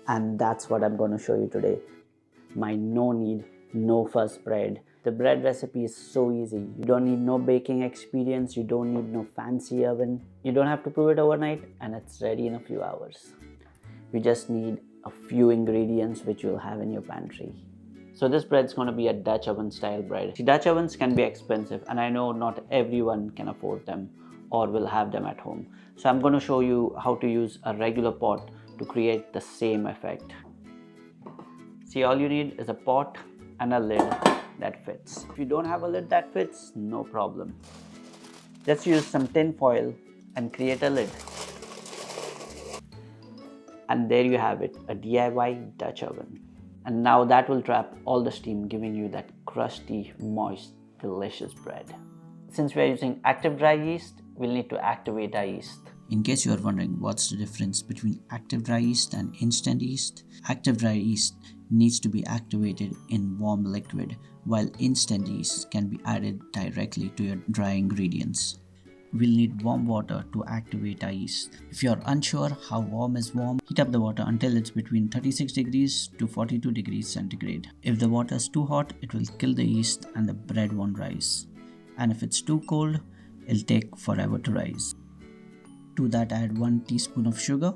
And that's what I'm going to show you today. My no knead, no fuss bread. The bread recipe is so easy. You don't need no baking experience, you don't need no fancy oven. You don't have to prove it overnight, and it's ready in a few hours. You just need a few ingredients which you'll have in your pantry. So this bread's going to be a Dutch oven style bread. See, Dutch ovens can be expensive, and I know not everyone can afford them or will have them at home. So I'm going to show you how to use a regular pot to create the same effect. See, all you need is a pot and a lid that fits. If you don't have a lid that fits, no problem. Just use some tin foil and create a lid. And there you have it, a DIY Dutch oven. And now that will trap all the steam, giving you that crusty, moist, delicious bread. Since we are using active dry yeast, we'll need to activate our yeast. In case you are wondering what's the difference between active dry yeast and instant yeast, active dry yeast needs to be activated in warm liquid, while instant yeast can be added directly to your dry ingredients. We'll need warm water to activate our yeast. If you are unsure how warm is warm, heat up the water until it's between 36 degrees to 42 degrees centigrade. If the water is too hot, it will kill the yeast and the bread won't rise. And if it's too cold, it'll take forever to rise. To that, add 1 teaspoon of sugar.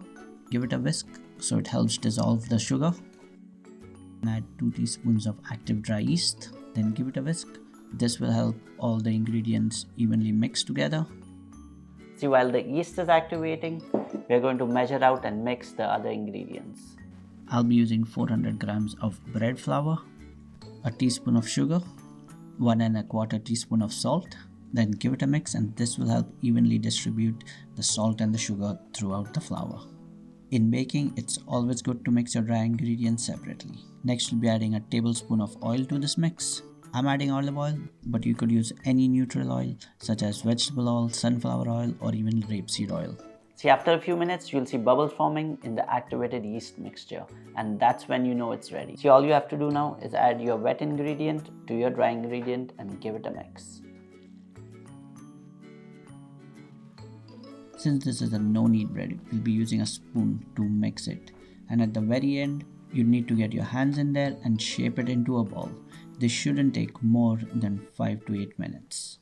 Give it a whisk so it helps dissolve the sugar. And add 2 teaspoons of active dry yeast. Then give it a whisk. This will help all the ingredients evenly mix together. See, while the yeast is activating, we are going to measure out and mix the other ingredients. I'll be using 400 grams of bread flour, a teaspoon of sugar, 1 1/4 teaspoon of salt. Then give it a mix, and this will help evenly distribute the salt and the sugar throughout the flour. In baking, it's always good to mix your dry ingredients separately. Next, we'll be adding a tablespoon of oil to this mix. I'm adding olive oil, but you could use any neutral oil such as vegetable oil, sunflower oil, or even rapeseed oil. See, after a few minutes, you'll see bubbles forming in the activated yeast mixture, and that's when you know it's ready. See, all you have to do now is add your wet ingredient to your dry ingredient and give it a mix. Since this is a no-knead bread, we'll be using a spoon to mix it. And at the very end, you need to get your hands in there and shape it into a ball. This shouldn't take more than 5 to 8 minutes.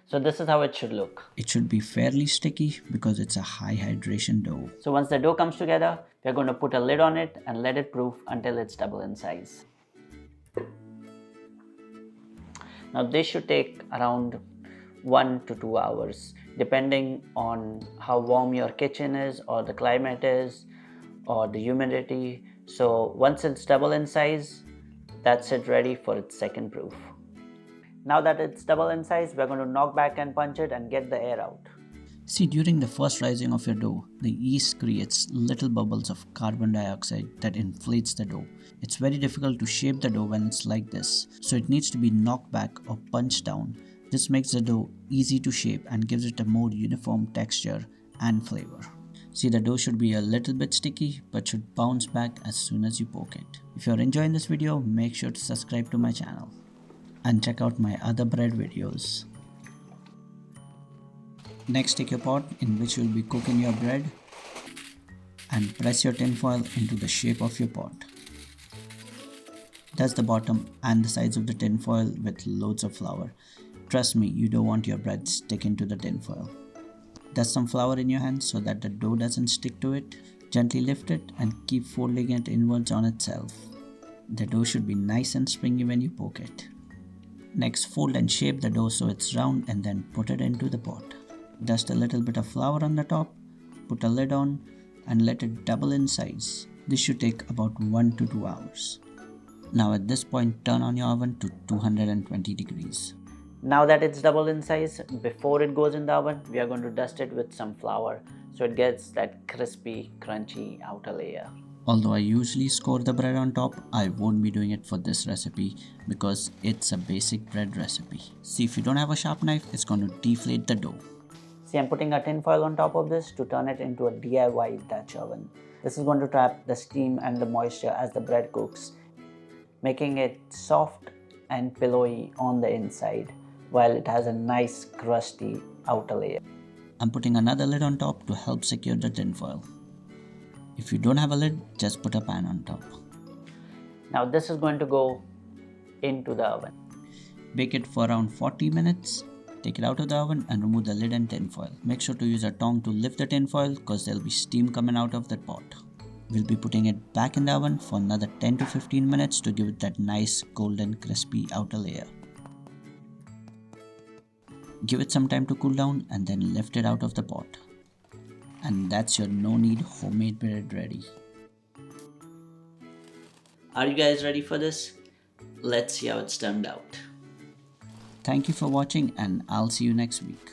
So this is how it should look. It should be fairly sticky because it's a high hydration dough. So once the dough comes together, we're going to put a lid on it and let it proof until it's double in size. Now this should take around 1 to 2 hours, depending on how warm your kitchen is, or the climate is, or the humidity. So once it's double in size, that's it, ready for its second proof. Now that it's double in size, we're going to knock back and punch it and get the air out. See, during the first rising of your dough, the yeast creates little bubbles of carbon dioxide that inflates the dough. It's very difficult to shape the dough when it's like this, so it needs to be knocked back or punched down. This makes the dough easy to shape and gives it a more uniform texture and flavor. See, the dough should be a little bit sticky but should bounce back as soon as you poke it. If you're enjoying this video, make sure to subscribe to my channel and check out my other bread videos. Next, take your pot in which you'll be cooking your bread and press your tin foil into the shape of your pot. That's the bottom and the sides of the tin foil with loads of flour. Trust me, you don't want your bread sticking to the tin foil. Dust some flour in your hand so that the dough doesn't stick to it. Gently lift it and keep folding it inwards on itself. The dough should be nice and springy when you poke it. Next, fold and shape the dough so it's round and then put it into the pot. Dust a little bit of flour on the top, put a lid on and let it double in size. This should take about 1 to 2 hours. Now at this point, turn on your oven to 220 degrees. Now that it's double in size, before it goes in the oven, we are going to dust it with some flour so it gets that crispy, crunchy outer layer. Although I usually score the bread on top, I won't be doing it for this recipe because it's a basic bread recipe. See, if you don't have a sharp knife, it's going to deflate the dough. See, I'm putting a tin foil on top of this to turn it into a DIY Dutch oven. This is going to trap the steam and the moisture as the bread cooks, making it soft and pillowy on the inside, while it has a nice crusty outer layer. I'm putting another lid on top to help secure the tin foil. If you don't have a lid, just put a pan on top. Now this is going to go into the oven. Bake it for around 40 minutes. Take it out of the oven and remove the lid and tinfoil. Make sure to use a tongue to lift the tinfoil because there'll be steam coming out of that pot. We'll be putting it back in the oven for another 10 to 15 minutes to give it that nice golden crispy outer layer. Give it some time to cool down and then lift it out of the pot. And that's your no-knead homemade bread ready. Are you guys ready for this? Let's see how it's turned out. Thank you for watching and I'll see you next week.